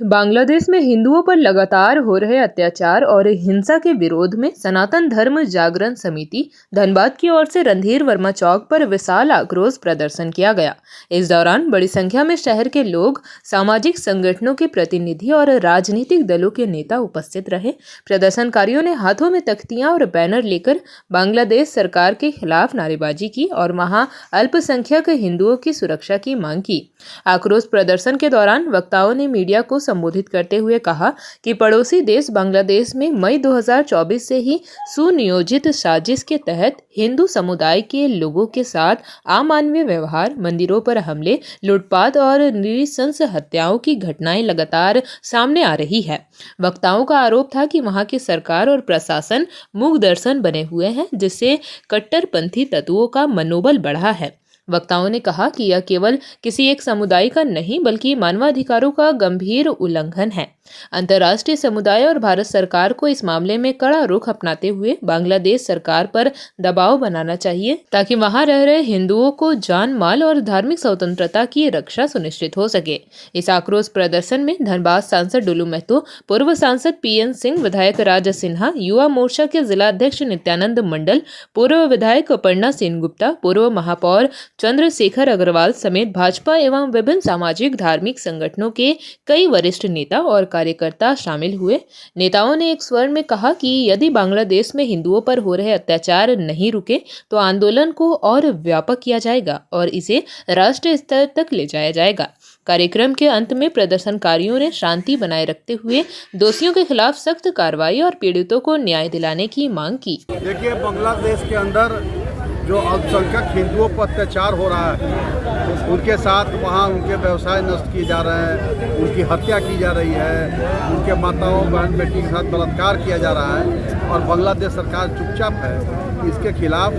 बांग्लादेश में हिंदुओं पर लगातार हो रहे अत्याचार और हिंसा के विरोध में सनातन धर्म जागरण समिति धनबाद की ओर से रणधीर वर्मा चौक पर विशाल आक्रोश प्रदर्शन किया गया। इस दौरान बड़ी संख्या में शहर के लोग, सामाजिक संगठनों के प्रतिनिधि और राजनीतिक दलों के नेता उपस्थित रहे। प्रदर्शनकारियों ने हाथों में तख्तियां और बैनर लेकर बांग्लादेश सरकार के खिलाफ नारेबाजी की और वहां अल्पसंख्यक हिंदुओं की सुरक्षा की मांग की। आक्रोश प्रदर्शन के दौरान वक्ताओं ने मीडिया को संबोधित करते हुए कहा कि पड़ोसी देश बांग्लादेश में मई 2024 से ही सुनियोजित साजिश के तहत हिंदू समुदाय के लोगों के साथ अमानवीय व्यवहार, मंदिरों पर हमले, लूटपाट और नृशंस हत्याओं की घटनाएं लगातार सामने आ रही है। वक्ताओं का आरोप था कि वहां की सरकार और प्रशासन मूक दर्शन बने हुए हैं, जिससे कट्टरपंथी तत्वों का मनोबल बढ़ा है। वक्ताओं ने कहा कि यह केवल किसी एक समुदाय का नहीं बल्कि मानवाधिकारों का गंभीर उल्लंघन है। अंतर्राष्ट्रीय समुदाय और भारत सरकार को इस मामले में कड़ा रुख अपनाते हुए बांग्लादेश सरकार पर दबाव बनाना चाहिए ताकि वहां रह रहे हिंदुओं को जान माल और धार्मिक स्वतंत्रता की रक्षा सुनिश्चित हो सके। इस आक्रोश प्रदर्शन में धनबाद सांसद डुलू महतो, पूर्व सांसद पीएन सिंह, विधायक राज सिन्हा, युवा मोर्चा के जिला अध्यक्ष नित्यानंद मंडल, पूर्व विधायक अपर्णा सेनगुप्ता, पूर्व महापौर चंद्रशेखर अग्रवाल समेत भाजपा एवं विभिन्न सामाजिक धार्मिक संगठनों के कई वरिष्ठ नेता और कार्यकर्ता शामिल हुए। नेताओं ने एक स्वर में कहा कि यदि बांग्लादेश में हिंदुओं पर हो रहे अत्याचार नहीं रुके तो आंदोलन को और व्यापक किया जाएगा और इसे राष्ट्रीय स्तर तक ले जाया जाएगा। कार्यक्रम के अंत में प्रदर्शनकारियों ने शांति बनाए रखते हुए दोषियों के खिलाफ सख्त कार्रवाई और पीड़ितों को न्याय दिलाने की मांग की। देखिए, बांग्लादेश के अंदर जो अल्पसंख्यक हिंदुओं पर अत्याचार हो रहा है, उनके साथ वहाँ उनके व्यवसाय नष्ट किए जा रहे हैं, उनकी हत्या की जा रही है, उनके माताओं बहन बेटी के साथ बलात्कार किया जा रहा है और बांग्लादेश सरकार चुपचाप है। इसके खिलाफ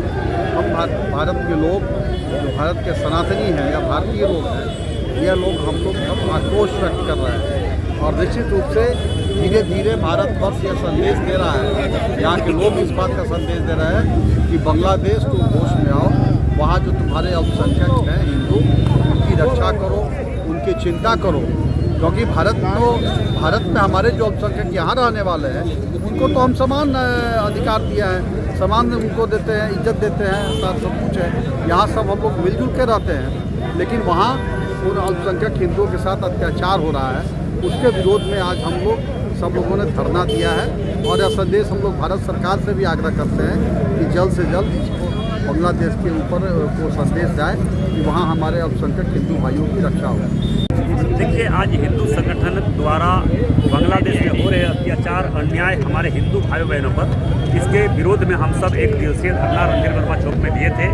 हम भारत के लोग, जो भारत के सनातनी हैं या भारतीय लोग हैं, यह लोग हम लोग सब आक्रोश व्यक्त कर रहे हैं और निश्चित रूप से धीरे धीरे भारत वर्ष यह संदेश दे रहा है, यहाँ के लोग इस बात का संदेश दे रहे हैं कि बांग्लादेश तुम होश में आओ, वहाँ जो तुम्हारे अल्पसंख्यक हैं हिंदू, उनकी रक्षा करो, उनकी चिंता करो, क्योंकि भारत में हमारे जो अल्पसंख्यक यहाँ रहने वाले हैं उनको तो हम समान अधिकार दिया है, समान उनको देते हैं, इज्जत देते हैं, सब कुछ है, यहाँ सब हम लोग मिलजुल के रहते हैं। लेकिन वहाँ उन अल्पसंख्यक हिंदुओं के साथ अत्याचार हो रहा है, उसके विरोध में आज हम लोग सब लोगों ने धरना दिया है और यह संदेश हम लोग भारत सरकार से भी आग्रह करते हैं कि जल्द से जल्द इसको बांग्लादेश के ऊपर को संदेश जाए कि वहाँ हमारे अल्पसंख्यक हिंदू भाइयों की रक्षा हो। देखिए, आज हिंदू संगठन द्वारा बांग्लादेश में हो रहे अत्याचार, अन्याय हमारे हिंदू भाई बहनों पर, इसके विरोध में हम सब एक दिवसीय धरना रणधीर वर्मा चौक में दिए थे।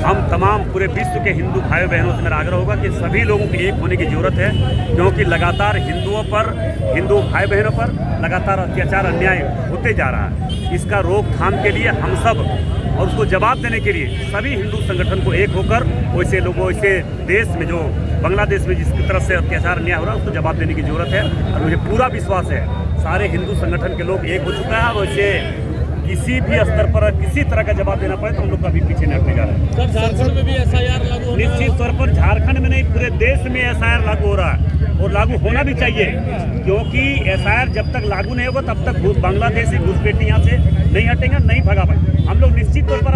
हम तमाम पूरे विश्व के हिंदू भाई बहनों से मेरा आग्रह होगा कि सभी लोगों के एक होने की ज़रूरत है, क्योंकि लगातार हिंदुओं पर, हिंदू भाई बहनों पर लगातार अत्याचार, अन्याय होते जा रहा है। इसका रोकथाम के लिए हम सब और उसको जवाब देने के लिए सभी हिंदू संगठन को एक होकर वैसे लोगों, वैसे देश में जो बांग्लादेश में जिसकी तरफ से अत्याचार अन्याय हो रहा है उसको जवाब देने की ज़रूरत है। और मुझे पूरा विश्वास है सारे हिंदू संगठन के लोग एक हो चुका है। वैसे किसी भी स्तर पर किसी तरह का जवाब देना पड़े तो हम लोग कभी पीछे नहीं हटने जा रहे हैं। झारखंड में भी एसआईआर लागू हो रहा है? निश्चित तौर पर झारखंड में नहीं, पूरे देश में एसआईआर लागू हो रहा है और लागू होना भी चाहिए, क्योंकि एसआईआर जब तक लागू नहीं होगा तब तक बांग्लादेशी घुसपैठी यहाँ से नहीं हटेंगे, नहीं भगा पाएंगे। हम लोग निश्चित तौर पर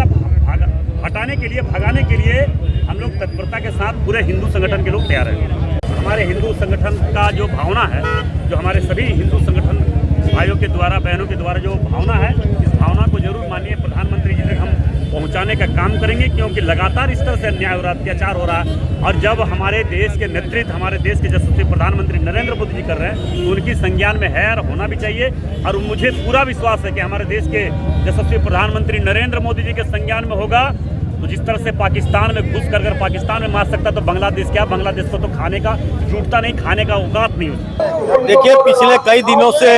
हटाने के लिए, भगाने के लिए हम लोग तत्परता के साथ पूरे हिंदू संगठन के लोग तैयार हैं। हमारे हिंदू संगठन का जो भावना है, जो हमारे सभी हिंदू संगठन भाइयों के द्वारा, बहनों के द्वारा जो भावना है, इस भावना को जरूर माननीय प्रधानमंत्री जी तक हम पहुंचाने का काम करेंगे, क्योंकि लगातार इस तरह से अन्याय हो रहा है, अत्याचार हो रहा है। और जब हमारे देश के नेतृत्व, हमारे देश के यशस्वी प्रधानमंत्री नरेंद्र मोदी जी कर रहे हैं तो उनकी संज्ञान में है और होना भी चाहिए। और मुझे पूरा विश्वास है कि हमारे देश के यशस्वी प्रधानमंत्री नरेंद्र मोदी जी के संज्ञान में होगा तो जिस तरह से पाकिस्तान में घुस कर पाकिस्तान में मार सकता तो बांग्लादेश क्या, बांग्लादेश को तो खाने का छूटता नहीं, खाने का औकात नहीं होता। देखिए, पिछले कई दिनों से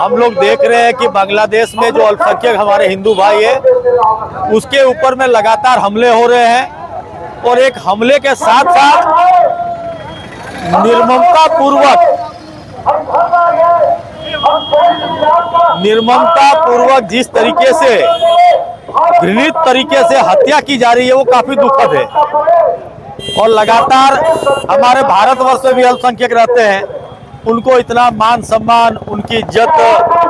हम लोग देख रहे हैं कि बांग्लादेश में जो अल्पसंख्यक हमारे हिंदू भाई है उसके ऊपर में लगातार हमले हो रहे हैं और एक हमले के साथ साथ निर्ममता पूर्वक जिस तरीके से, घृणित तरीके से हत्या की जा रही है वो काफी दुखद है। और लगातार हमारे भारतवर्ष में भी अल्पसंख्यक रहते हैं उनको इतना मान सम्मान, उनकी इज्जत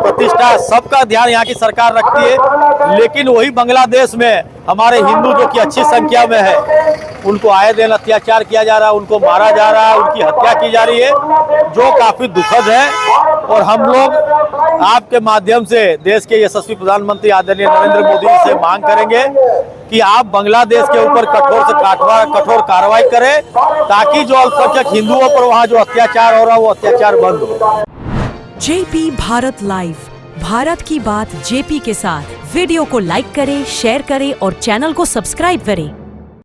प्रतिष्ठा सबका ध्यान यहाँ की सरकार रखती है। लेकिन वही बांग्लादेश में हमारे हिंदू जो कि अच्छी संख्या में है, उनको आए दिन अत्याचार किया जा रहा है, उनको मारा जा रहा है, उनकी हत्या की जा रही है, जो काफी दुखद है। और हम लोग आपके माध्यम से देश के यशस्वी प्रधानमंत्री आदरणीय नरेंद्र मोदी जी से मांग करेंगे कि आप बांग्लादेश के ऊपर कठोर से कठोर कार्रवाई करें, ताकि जो अल्पसंख्यक हिंदुओं पर वहाँ जो अत्याचार हो रहा है वो अत्याचार बंद हो। जेपी भारत लाइव, भारत की बात जेपी के साथ। वीडियो को लाइक करें, शेयर करें और चैनल को सब्सक्राइब करें।